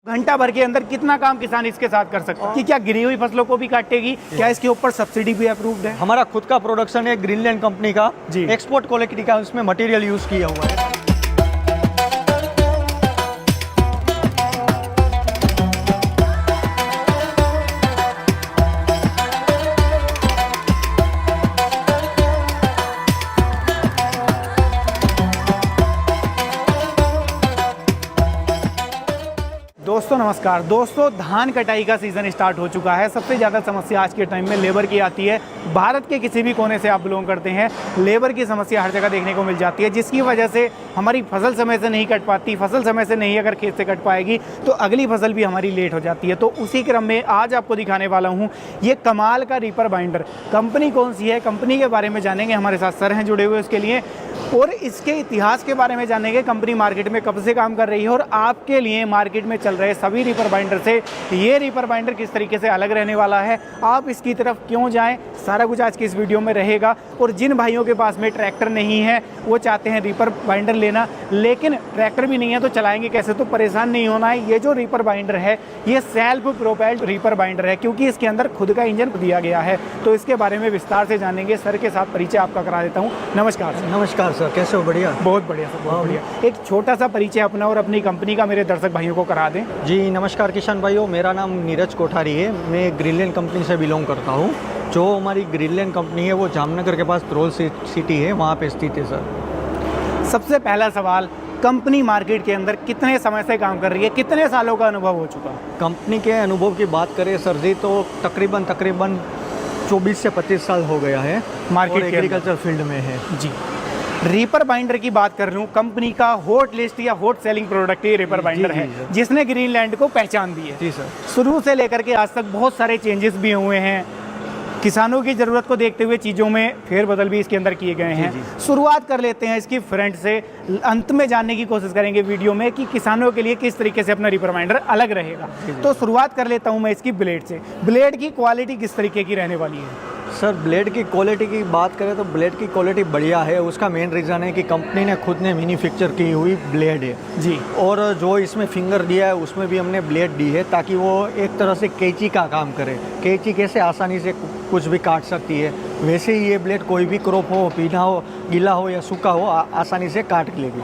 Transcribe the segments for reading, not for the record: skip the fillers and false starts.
घंटा भर के अंदर कितना काम किसान इसके साथ कर सकता है कि क्या गिरी हुई फसलों को भी काटेगी, क्या इसके ऊपर सब्सिडी भी अप्रूव्ड है? हमारा खुद का प्रोडक्शन है, ग्रीनलैंड कंपनी का जी। एक्सपोर्ट क्वालिटी का उसमें मटेरियल यूज किया हुआ है। दोस्तों नमस्कार। दोस्तों धान कटाई का सीज़न स्टार्ट हो चुका है। सबसे ज़्यादा समस्या आज के टाइम में लेबर की आती है। भारत के किसी भी कोने से आप बिलोंग करते हैं, लेबर की समस्या हर जगह देखने को मिल जाती है, जिसकी वजह से हमारी फसल समय से नहीं कट पाती। फसल समय से नहीं अगर खेत से कट पाएगी तो अगली फसल भी हमारी लेट हो जाती है। तो उसी क्रम में आज आपको दिखाने वाला हूँ ये कमाल का रीपर बाइंडर। कंपनी कौन सी है, कंपनी के बारे में जानेंगे। हमारे साथ सर हैं जुड़े हुए उसके लिए, और इसके इतिहास के बारे में जानेंगे। कंपनी मार्केट में कब से काम कर रही है और आपके लिए मार्केट में चल रहे सभी रीपर बाइंडर से ये रीपर बाइंडर किस तरीके से अलग रहने वाला है, आप इसकी तरफ क्यों जाएं, सारा कुछ आज की इस वीडियो में रहेगा। और जिन भाइयों के पास में ट्रैक्टर नहीं है, वो चाहते हैं रीपर बाइंडर लेना, लेकिन ट्रैक्टर भी नहीं है तो चलाएंगे कैसे, तो परेशान नहीं होना है। ये जो रीपर बाइंडर है ये सेल्फ प्रोपेल्ड रीपर बाइंडर है, क्योंकि इसके अंदर खुद का इंजन दिया गया है। तो इसके बारे में विस्तार से जानेंगे। सर के साथ परिचय आपका करा देता हूँ। नमस्कार सर। नमस्कार सर, कैसे हो? बढ़िया, बहुत बढ़िया सर, बहुत बढ़िया। एक छोटा सा परिचय अपना और अपनी कंपनी का मेरे दर्शक भाइयों को करा दें। जी नमस्कार किसान भाइयों, मेरा नाम नीरज कोठारी है। मैं ग्रीनलैंड कंपनी से बिलोंग करता हूँ। जो हमारी ग्रीनलैंड कंपनी है वो जामनगर के पास त्रोल सिटी है, वहाँ पे स्थित है सर। सबसे पहला सवाल, कंपनी मार्केट के अंदर कितने समय से काम कर रही है, कितने सालों का अनुभव हो चुका? कंपनी के अनुभव की बात करें सर जी तो तकरीबन 24 से 25 साल हो गया है मार्केट और एग्रीकल्चर फील्ड में है जी। रीपर बाइंडर की बात कर रहा हूँ, कंपनी का हॉट लिस्ट या हॉट सेलिंग प्रोडक्ट ये रीपर बाइंडर है, जिसने ग्रीनलैंड को पहचान दी है। जी सर। शुरू से लेकर के आज तक बहुत सारे चेंजेस भी हुए हैं। किसानों की ज़रूरत को देखते हुए चीज़ों में फेरबदल भी इसके अंदर किए गए हैं। शुरुआत कर लेते हैं इसकी फ्रंट से, अंत में जानने की कोशिश करेंगे वीडियो में कि किसानों के लिए किस तरीके से अपना रीपर बाइंडर अलग रहेगा। तो शुरुआत कर लेता हूं मैं इसकी ब्लेड से। ब्लेड की क्वालिटी किस तरीके की रहने वाली है? सर ब्लेड की क्वालिटी की बात करें तो ब्लेड की क्वालिटी बढ़िया है। उसका मेन रीज़न है कि कंपनी ने खुद ने मैन्युफैक्चर की हुई ब्लेड है जी। और जो इसमें फिंगर दिया है उसमें भी हमने ब्लेड दी है ताकि वो एक तरह से कैंची का काम करे। कैंची कैसे आसानी से कुछ भी काट सकती है, वैसे ही ये ब्लेड कोई भी क्रॉप हो, पीना हो, गीला हो या सूखा हो, आसानी से काट लेगी।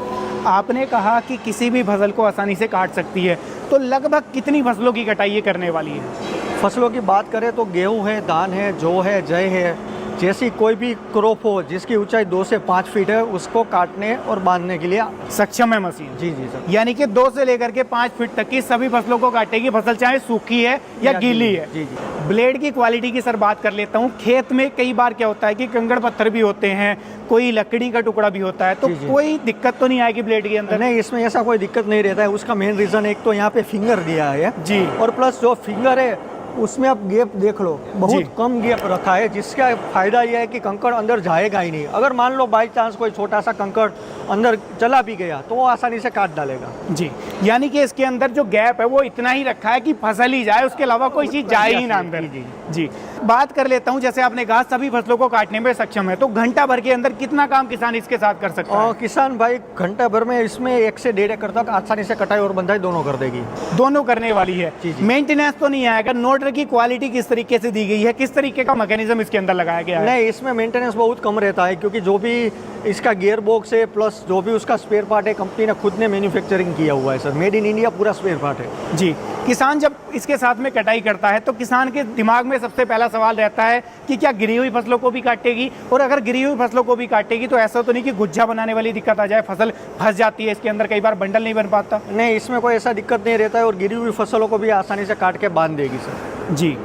आपने कहा कि किसी भी फसल को आसानी से काट सकती है, तो लगभग कितनी फसलों की कटाई ये करने वाली है? फसलों की बात करें तो गेहूं है, धान है, जौ है, जय है, जैसी कोई भी क्रॉप हो जिसकी ऊंचाई 2 से 5 फीट है, उसको काटने और बांधने के लिए सक्षम है मशीन। जी जी सर। यानी कि 2 से लेकर के 5 फीट तक की सभी फसलों को काटेगी, फसल चाहे सूखी है या गीली है। जी जी। ब्लेड की क्वालिटी की सर बात कर लेता हूँ। खेत में कई बार क्या होता है कि कंकड़ पत्थर भी होते हैं, कोई लकड़ी का टुकड़ा भी होता है, तो कोई दिक्कत तो नहीं आएगी ब्लेड के अंदर? नहीं, इसमें ऐसा कोई दिक्कत नहीं रहता है। उसका मेन रीज़न एक तो यहाँ पे फिंगर दिया है जी, और प्लस जो फिंगर है उसमें आप गैप देख लो, बहुत कम गैप रखा है, जिसका फायदा यह है कि कंकड़ अंदर जाएगा ही नहीं। अगर मान लो बाई चांस कोई छोटा सा कंकड़ अंदर चला भी गया तो वो आसानी से काट डालेगा जी। यानी कि इसके अंदर जो गैप है वो इतना ही रखा है कि फसल ही जाए, उसके अलावा कोई चीज जाए ही ना अंदर। जी जी। बात कर लेता हूँ, जैसे आपने कहा सभी फसलों को काटने में सक्षम है, तो घंटा भर के अंदर कितना काम किसान इसके साथ कर सकता है? किसान भाई घंटा भर में इसमें 1 से 1.5 एकड़ तक आसानी से कटाई और बंधाई दोनों कर देगी। दोनों करने वाली है। मेंटेनेंस तो नहीं आएगा? नोटर की क्वालिटी किस तरीके से दी गई है, किस तरीके का मैकेनिज्म इसके अंदर लगाया गया है? नहीं, इसमें मेंटेनेंस बहुत कम रहता है, क्योंकि जो भी इसका गियर बॉक्स है प्लस जो भी उसका स्पेयर पार्ट है कंपनी ने खुद ने मैन्युफैक्चरिंग किया हुआ है सर। मेड इन इंडिया पूरा स्पेयर पार्ट है जी। किसान जब इसके साथ में कटाई करता है तो किसान के दिमाग में सबसे पहला सवाल रहता है कि क्या गिरी हुई फसलों को भी काटेगी, और अगर गिरी हुई फसलों को भी काटेगी तो ऐसा तो नहीं कि गुज्जा बनाने वाली दिक्कत आ जाए, फसल फंस जाती है इसके अंदर, कई बार बंडल नहीं बन पाता? नहीं, इसमें कोई ऐसा दिक्कत नहीं रहता है और गिरी हुई फसलों को भी आसानी से काट के बांध देगी सर जी।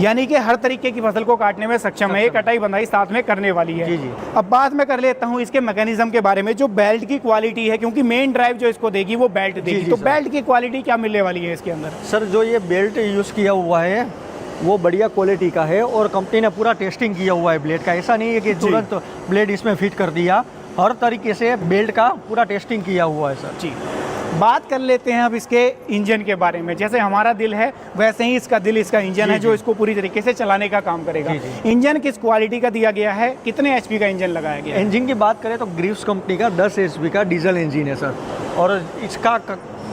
यानी कि हर तरीके की फसल को काटने में सक्षम है, ये कटाई बंधाई साथ में करने वाली है। जी जी। अब बात मैं कर लेता हूँ इसके मैकेनिज्म के बारे में, जो बेल्ट की क्वालिटी है, क्योंकि मेन ड्राइव जो इसको देगी वो बेल्ट देगी, तो बेल्ट की क्वालिटी क्या मिलने वाली है इसके अंदर? सर जो ये बेल्ट यूज़ किया हुआ है वो बढ़िया क्वालिटी का है और कंपनी ने पूरा टेस्टिंग किया हुआ है ब्लेड का। ऐसा नहीं है कि तुरंत ब्लेड इसमें फिट कर दिया, हर तरीके से बेल्ट का पूरा टेस्टिंग किया हुआ है सर जी। बात कर लेते हैं अब इसके इंजन के बारे में। जैसे हमारा दिल है वैसे ही इसका दिल, इसका इंजन है जो इसको पूरी तरीके से चलाने का काम करेगा। इंजन किस क्वालिटी का दिया गया है, कितने एचपी का इंजन लगाया गया है? इंजन की बात करें तो ग्रीव्स कंपनी का 10 एचपी का डीजल इंजन है सर, और इसका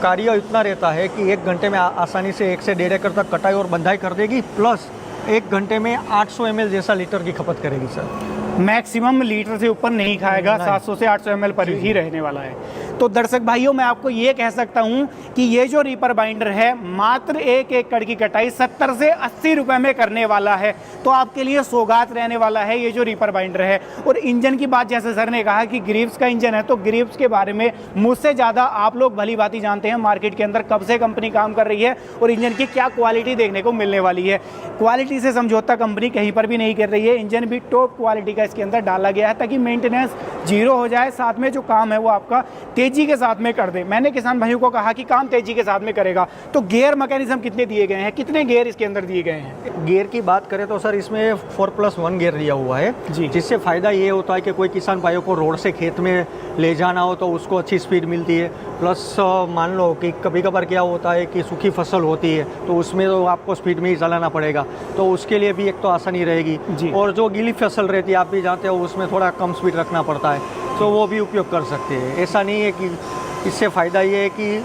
कार्य इतना रहता है कि 1 घंटे में आसानी से 1 से 1.5 एकड़ तक कटाई और बंधाई कर देगी, प्लस 1 घंटे में 800 ml जैसा लीटर की खपत करेगी सर। मैक्सिमम लीटर से ऊपर नहीं खाएगा, नहीं। 700 से 800 ml पर ही रहने वाला है। तो दर्शक भाइयों, मैं आपको ये कह सकता हूँ कि ये जो रीपर बाइंडर है मात्र 1 एकड़ की कटाई 70 से 80 रुपए में करने वाला है। तो आपके लिए सौगात रहने वाला है ये जो रीपर बाइंडर है। और इंजन की बात, जैसे सर ने कहा कि ग्रीव्स का इंजन है, तो ग्रीव्स के बारे में मुझसे ज़्यादा आप लोग भली भांति जानते हैं मार्केट के अंदर कब से कंपनी काम कर रही है और इंजन की क्या क्वालिटी देखने को मिलने वाली है। क्वालिटी से समझौता कंपनी कहीं पर भी नहीं कर रही है। इंजन भी टॉप क्वालिटी का इसके अंदर डाला गया है ताकि मेंटेनेंस जीरो हो जाए, साथ में जो काम है वो आपका तेजी के साथ में कर दे। मैंने किसान भाइयों को कहा कि काम तेजी के साथ में करेगा। तो गियर मैकेनिज्म कितने दिए गए हैं, कितने गियर इसके अंदर दिए गए हैं? गियर की बात करें तो सर इसमें 4+1 गियर दिया हुआ है जी। जिससे फ़ायदा ये होता है कि कोई किसान भाइयों को रोड से खेत में ले जाना हो तो उसको अच्छी स्पीड मिलती है। प्लस मान लो कि कभी कभार क्या होता है कि सूखी फसल होती है तो उसमें तो आपको स्पीड में ही चलाना पड़ेगा, तो उसके लिए भी एक तो आसानी रहेगी। जी। और जो गीली फसल रहती है आप भी जानते हो उसमें थोड़ा कम स्पीड रखना पड़ता है, तो वो भी उपयोग कर सकते हैं। ऐसा नहीं है कि इससे फ़ायदा ये है कि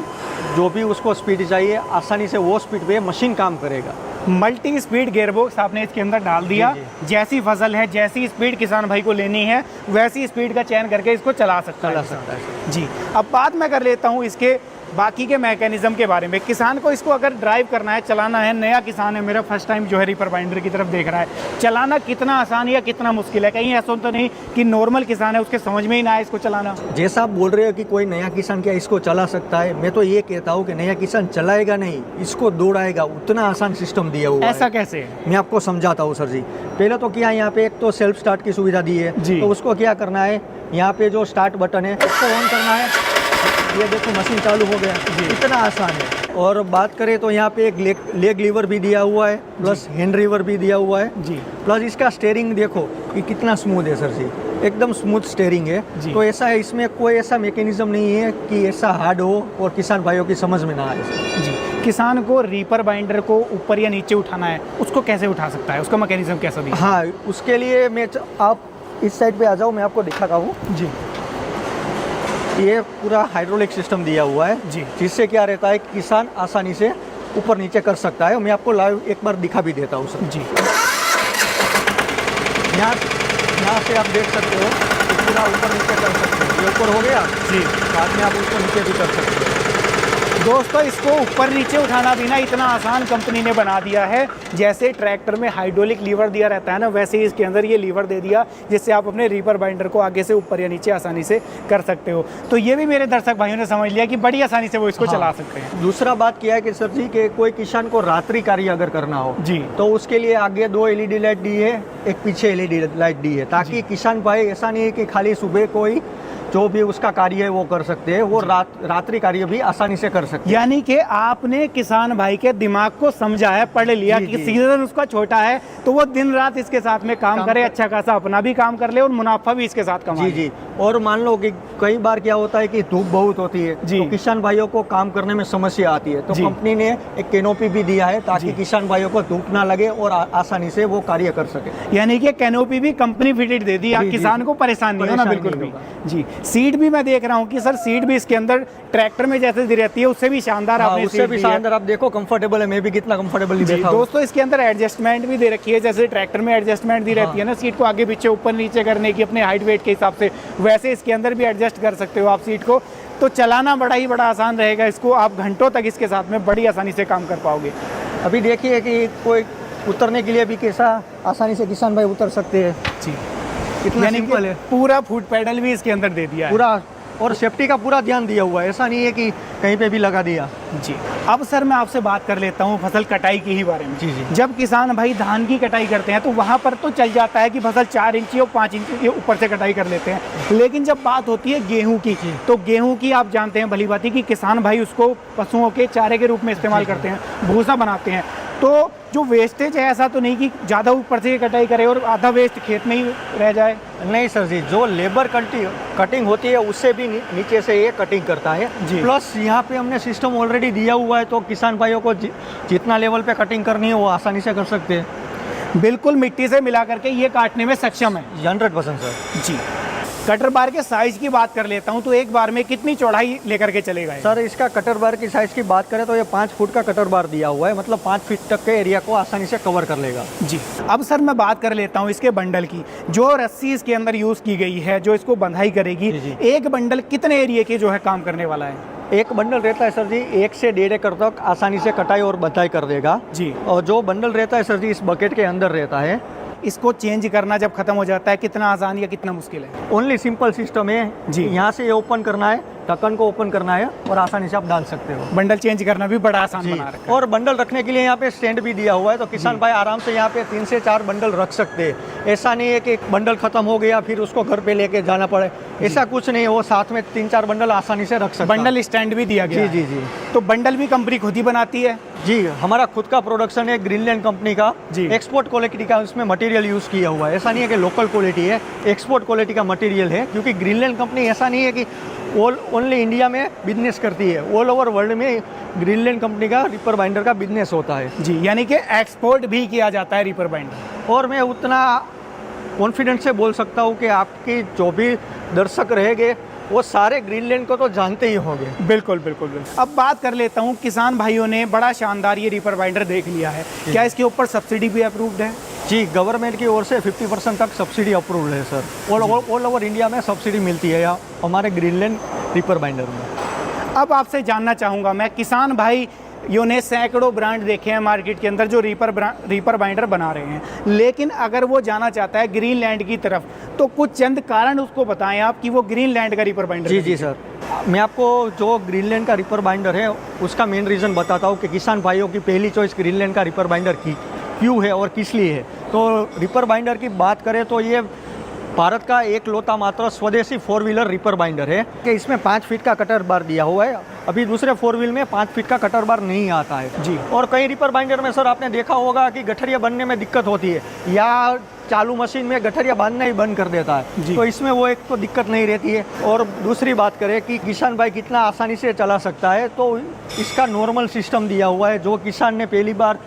जो भी उसको स्पीड चाहिए आसानी से वो स्पीड पे मशीन काम करेगा। मल्टी स्पीड गियरबॉक्स आपने इसके अंदर डाल दिया। जी। जैसी फसल है, जैसी स्पीड किसान भाई को लेनी है, वैसी स्पीड का चयन करके इसको चला सकता है। जी। अब बात मैं कर लेता हूँ इसके बाकी के मैकेनिज्म के बारे में। किसान को इसको अगर ड्राइव करना है, चलाना है, नया किसान है, मेरा फर्स्ट टाइम जो है रीपर बाइंडर की तरफ देख रहा है, चलाना कितना आसान या कितना मुश्किल है? कहीं ऐसा तो नहीं कि नॉर्मल किसान है उसके समझ में ही ना आए इसको चलाना? जैसा आप बोल रहे हो कि कोई नया किसान क्या इसको चला सकता है, मैं तो ये कहता हूँ कि नया किसान चलाएगा नहीं, इसको दौड़ाएगा। उतना आसान सिस्टम दिया हुआ है। ऐसा कैसे है? मैं आपको समझाता हूँ सर जी। पहले तो क्या यहाँ पे एक तो सेल्फ स्टार्ट की सुविधा दी है, जी। तो उसको क्या करना है, यहाँ पे जो स्टार्ट बटन है उसको ऑन करना है, ये देखो मशीन चालू हो गया। इतना आसान है। और बात करें तो यहाँ पे एक लेग लीवर भी दिया हुआ है, प्लस हैंड लीवर भी दिया हुआ है जी। प्लस इसका स्टीयरिंग देखो कि कितना स्मूथ है सर जी, एकदम स्मूथ स्टीयरिंग है। जी। तो ऐसा है, इसमें कोई ऐसा मैकेनिज्म नहीं है कि ऐसा हार्ड हो और किसान भाइयों की समझ में ना आए। जी। किसान को रीपर बाइंडर को ऊपर या नीचे उठाना है, उसको कैसे उठा सकता है? उसका मैकेनिज्म कैसा दिया? हाँ, उसके लिए आप इस साइड पे आ जाओ, मैं आपको दिखाता हूँ। जी। ये पूरा हाइड्रोलिक सिस्टम दिया हुआ है जी। जिससे क्या रहता है कि किसान आसानी से ऊपर नीचे कर सकता है। मैं आपको लाइव एक बार दिखा भी देता हूँ सर। जी। यहाँ से आप देख सकते हो कि पूरा ऊपर नीचे कर सकते हो। ये ऊपर हो गया जी। बाद में आप उसको नीचे भी कर सकते हो। दोस्तों, इसको ऊपर नीचे उठाना भी ना इतना आसान कंपनी ने बना दिया है। जैसे ट्रैक्टर में हाइड्रोलिक लीवर दिया रहता है ना, वैसे ही इसके अंदर ये लीवर दे दिया जिससे आप अपने रीपर बाइंडर को आगे से ऊपर या नीचे आसानी से कर सकते हो। तो ये भी मेरे दर्शक भाइयों ने समझ लिया कि बड़ी आसानी से वो इसको चला सकते हैं। दूसरा बात क्या है कि सर जी कि कोई किसान को रात्रि कार्य अगर करना हो जी। तो उसके लिए आगे 2 LED लाइट दी है, एक पीछे LED लाइट दी है, ताकि किसान भाई ऐसा नहीं है कि खाली सुबह कोई जो भी उसका कार्य है वो कर सकते हैं, वो रात्रि कार्य भी आसानी से कर सकते हैं। यानी कि आपने किसान भाई के दिमाग को समझा है, पढ़ लिया कि सीजन उसका छोटा है तो वो दिन रात इसके साथ में काम करे, अच्छा खासा अपना भी काम कर ले और मुनाफा भी इसके साथ कमाए। जी। और मान लो कि कई बार क्या होता है कि धूप बहुत होती है जी। तो किसान भाइयों को काम करने में समस्या आती है, तो जी। कंपनी ने एक कैनोपी भी दिया है ताकि जी। किसान भाइयों को धूप ना लगे और आसानी से वो कार्य कर सके। यानी कि कैनोपी भी कंपनी फिटेड दे दी, जी, किसान को परेशान नहीं होना बिल्कुल भी। जी। सीट भी मैं देख रहा हूँ कि सर सीट भी इसके अंदर ट्रैक्टर में जैसे दी रहती है उससे भी शानदार आपने उससे सीट भी दी है। शानदार। आप देखो कंफर्टेबल है, मैं भी कितना कंफर्टेबल देखा हूँ। दोस्तों, इसके अंदर एडजस्टमेंट भी दे रखी है, जैसे ट्रैक्टर में एडजस्टमेंट दी रहती है ना सीट को आगे पीछे ऊपर नीचे करने की अपने हाइट वेट के हिसाब से, वैसे इसके अंदर भी एडजस्ट कर सकते हो आप सीट को। तो चलाना बड़ा आसान रहेगा। इसको आप घंटों तक इसके साथ में बड़ी आसानी से काम कर पाओगे। अभी देखिए कि कोई उतरने के लिए भी कैसा आसानी से किसान भाई उतर सकते हैं। जी। कितना यानी सिंपल कि है। पूरा फुट पैडल भी इसके अंदर दे दिया है पूरा, और सेफ्टी का पूरा ध्यान दिया हुआ है, ऐसा नहीं है कि कहीं पे भी लगा दिया। जी। अब सर मैं आपसे बात कर लेता हूँ फसल कटाई की ही बारे में। जी। जब किसान भाई धान की कटाई करते हैं तो वहाँ पर तो चल जाता है कि फसल 4 इंची और 5 इंची के ऊपर से कटाई कर लेते हैं, लेकिन जब बात होती है गेहूं की, तो गेहूं की आप जानते हैं भली बात कि किसान भाई उसको पशुओं के चारे के रूप में इस्तेमाल करते हैं, भूसा बनाते हैं। तो जो वेस्टेज है, ऐसा तो नहीं कि ज़्यादा ऊपर से कटाई करे और आधा वेस्ट खेत में ही रह जाए? नहीं सर जी, जो लेबर कटिंग होती है उससे भी नीचे से ये कटिंग करता है। प्लस यहाँ पे हमने सिस्टम ऑलरेडी दिया हुआ है, तो किसान भाइयों को जितना लेवल पे कटिंग करनी है वो आसानी से कर सकते हैं। बिल्कुल मिट्टी से मिला करके ये काटने में सक्षम है। 100% सर। जी। कटर बार के साइज की बात कर लेता हूँ तो एक बार में कितनी चौड़ाई लेकर के चलेगा ये? सर इसका कटर बार की साइज़ की बात करें तो ये 5 फुट का कटर बार दिया हुआ है, मतलब 5 फीट तक के एरिया को आसानी से कवर कर लेगा। जी। अब सर मैं बात कर लेता हूँ इसके बंडल की। जो रस्सी इसके अंदर यूज़ की गई है, जो इसको बंधाई करेगी, जी। एक बंडल कितने एरिया के जो है काम करने वाला है? एक बंडल रहता है सर जी 1 से 1.5 एकड़ तक आसानी से कटाई और बंधाई कर देगा जी। और जो बंडल रहता है सर जी इस बकेट के अंदर रहता है। इसको चेंज करना जब खत्म हो जाता है कितना आसान या कितना मुश्किल है? ओनली सिंपल सिस्टम है जी। यहाँ से ये ओपन करना है, ढक्कन को ओपन करना है और आसानी से आप डाल सकते हो। बंडल चेंज करना भी बड़ा आसान जी। बना रखा है। और बंडल रखने के लिए यहाँ पे स्टैंड भी दिया हुआ है, तो किसान भाई आराम से यहाँ पे 3 से 4 बंडल रख सकते हैं। ऐसा नहीं है कि एक बंडल खत्म हो गया फिर उसको घर पे लेके जाना पड़े, ऐसा कुछ नहीं है। वो साथ में 3-4 बंडल आसानी से रख सकते हैं। बंडल स्टैंड भी दिया गया जी है। जी जी तो बंडल भी कंपनी खुद ही बनाती है? जी, हमारा खुद का प्रोडक्शन है ग्रीनलैंड कंपनी का। जी। एक्सपोर्ट क्वालिटी का उसमें मटेरियल यूज़ किया हुआ है, ऐसा नहीं है कि लोकल क्वालिटी है, एक्सपोर्ट क्वालिटी का मटेरियल है। क्योंकि ग्रीनलैंड कंपनी ऐसा नहीं है कि ओनली इंडिया में बिजनेस करती है, ऑल ओवर वर्ल्ड में ग्रीनलैंड कंपनी का रिपर बाइंडर का बिजनेस होता है। जी, यानी कि एक्सपोर्ट भी किया जाता है रिपर बाइंडर। और मैं उतना कॉन्फिडेंस से बोल सकता हूँ कि आपकी जो भी दर्शक रहेंगे वो सारे ग्रीनलैंड को तो जानते ही होंगे। बिल्कुल बिल्कुल बिल्कुल। अब बात कर लेता हूँ, किसान भाइयों ने बड़ा शानदार ये रिपर बाइंडर देख लिया है, क्या इसके ऊपर सब्सिडी भी अप्रूव्ड है? जी, गवर्नमेंट की ओर से 50% तक सब्सिडी अप्रूव्ड है सर। ऑल ओवर इंडिया में सब्सिडी मिलती है या हमारे ग्रीनलैंड रिपर बाइंडर में। अब आपसे जानना चाहूँगा मैं, किसान भाई यों ने सैकड़ों ब्रांड देखे हैं मार्केट के अंदर जो रिपर बाइंडर बना रहे हैं, लेकिन अगर वो जाना चाहता है ग्रीनलैंड की तरफ तो कुछ चंद कारण उसको बताएं आप कि वो ग्रीनलैंड का रिपर बाइंडर। जी जी सर, मैं आपको जो ग्रीनलैंड का रिपर बाइंडर है उसका मेन रीज़न बताता हूँ कि किसान भाइयों की पहली चॉइस ग्रीनलैंड का रिपर बाइंडर की क्यों है और किस लिए है। तो रिपर बाइंडर की बात करें तो ये भारत का एक लौता मात्र स्वदेशी 4 व्हीलर रिपर बाइंडर है कि इसमें 5 फीट का कटर बार दिया हुआ है। अभी दूसरे 4 व्हील में 5 फीट का कटर बार नहीं आता है जी। और कई रिपर बाइंडर में सर आपने देखा होगा कि गठरिया बनने में दिक्कत होती है या चालू मशीन में गठरिया बांधना ही बंद कर देता है, तो इसमें वो एक तो दिक्कत नहीं रहती है। और दूसरी बात करें कि किसान भाई कितना आसानी से चला सकता है, तो इसका नॉर्मल सिस्टम दिया हुआ है। जो किसान ने पहली बार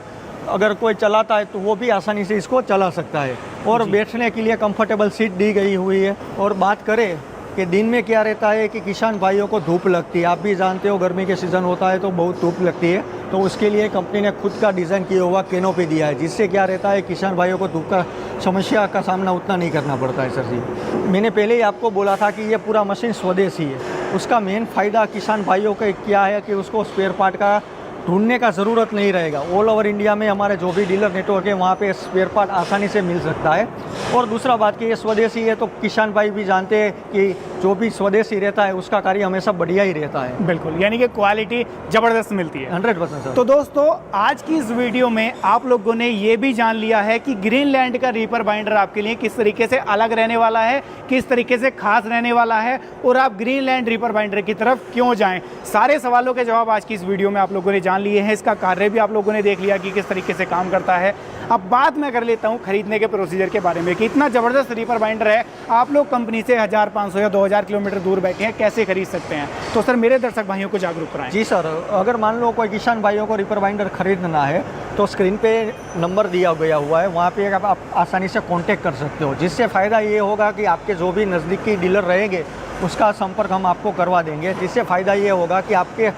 अगर कोई चलाता है तो वो भी आसानी से इसको चला सकता है। और बैठने के लिए कंफर्टेबल सीट दी गई हुई है। और बात करें कि दिन में क्या रहता है कि किसान भाइयों को धूप लगती है, आप भी जानते हो गर्मी के सीज़न होता है तो बहुत धूप लगती है, तो उसके लिए कंपनी ने खुद का डिज़ाइन किया हुआ कैनोपी दिया है, जिससे क्या रहता है किसान भाइयों को धूप का समस्या का सामना उतना नहीं करना पड़ता है। सर जी, मैंने पहले ही आपको बोला था कि ये पूरा मशीन स्वदेशी है। उसका मेन फ़ायदा किसान भाइयों का क्या है कि उसको स्पेयर पार्ट का ढूंढने का ज़रूरत नहीं रहेगा। ऑल ओवर इंडिया में हमारे जो भी डीलर नेटवर्क है वहाँ पे स्पेयर पार्ट आसानी से मिल सकता है। और दूसरा बात कि ये स्वदेशी है तो किसान भाई भी जानते हैं कि जो भी स्वदेशी रहता है उसका कार्य हमेशा बढ़िया ही रहता है। बिल्कुल, यानी कि क्वालिटी ज़बरदस्त मिलती है। 100% सर। तो दोस्तों आज की इस वीडियो में आप लोगों ने ये भी जान लिया है कि ग्रीनलैंड का रिपर बाइंडर आपके लिए किस तरीके से अलग रहने वाला है, किस तरीके से खास रहने वाला है और आप ग्रीनलैंड रिपर बाइंडर की तरफ क्यों जाएं। सारे सवालों के जवाब आज की इस वीडियो में आप लोगों ने जान लिए हैं। इसका कार्य भी आप लोगों ने देख लिया कि किस तरीके से काम करता है। अब बात मैं कर लेता हूं खरीदने के प्रोसीजर के बारे में कि इतना ज़बरदस्त रिपर बाइंडर है, आप लोग कंपनी से 1500 या 2000 किलोमीटर दूर बैठे हैं, कैसे खरीद सकते हैं? तो सर मेरे दर्शक भाइयों को जागरूक कराएं। जी सर, अगर मान लो कोई किसान भाइयों को रिपर बाइंडर खरीदना है तो स्क्रीन पे नंबर दिया गया हुआ है, वहाँ पे आप आसानी से कांटेक्ट कर सकते हो। जिससे फ़ायदा ये होगा कि आपके जो भी नज़दीकी डीलर रहेंगे उसका संपर्क हम आपको करवा देंगे। जिससे फ़ायदा ये होगा कि आपके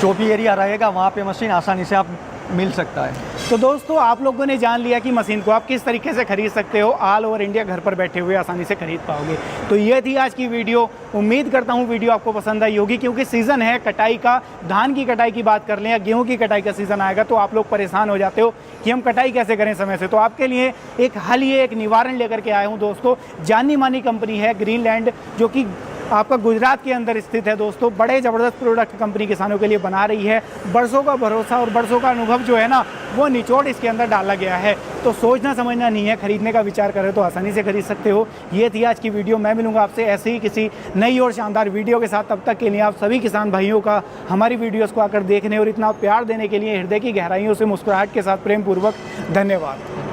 जो भी एरिया रहेगा वहाँ पे मशीन आसानी से आप मिल सकता है। तो दोस्तों आप लोगों ने जान लिया कि मशीन को आप किस तरीके से खरीद सकते हो, ऑल ओवर इंडिया घर पर बैठे हुए आसानी से खरीद पाओगे। तो ये थी आज की वीडियो। उम्मीद करता हूँ वीडियो आपको पसंद आई होगी, क्योंकि सीज़न है कटाई का। धान की कटाई की बात कर लें या गेहूं की कटाई का सीज़न आएगा तो आप लोग परेशान हो जाते हो कि हम कटाई कैसे करें समय से। तो आपके लिए एक हल, ये एक निवारण लेकर के आया हूँ दोस्तों। जानी मानी कंपनी है ग्रीनलैंड, जो कि आपका गुजरात के अंदर स्थित है दोस्तों। बड़े ज़बरदस्त प्रोडक्ट कंपनी किसानों के लिए बना रही है। बरसों का भरोसा और बरसों का अनुभव जो है ना, वो निचोड़ इसके अंदर डाला गया है। तो सोचना समझना नहीं है, खरीदने का विचार करें तो आसानी से खरीद सकते हो। ये थी आज की वीडियो। मैं मिलूंगा आपसे ऐसे ही किसी नई और शानदार वीडियो के साथ। तब तक के लिए आप सभी किसान भाइयों का हमारी वीडियोज़ को आकर देखने और इतना प्यार देने के लिए हृदय की गहराइयों से मुस्कुराहट के साथ प्रेम पूर्वक धन्यवाद।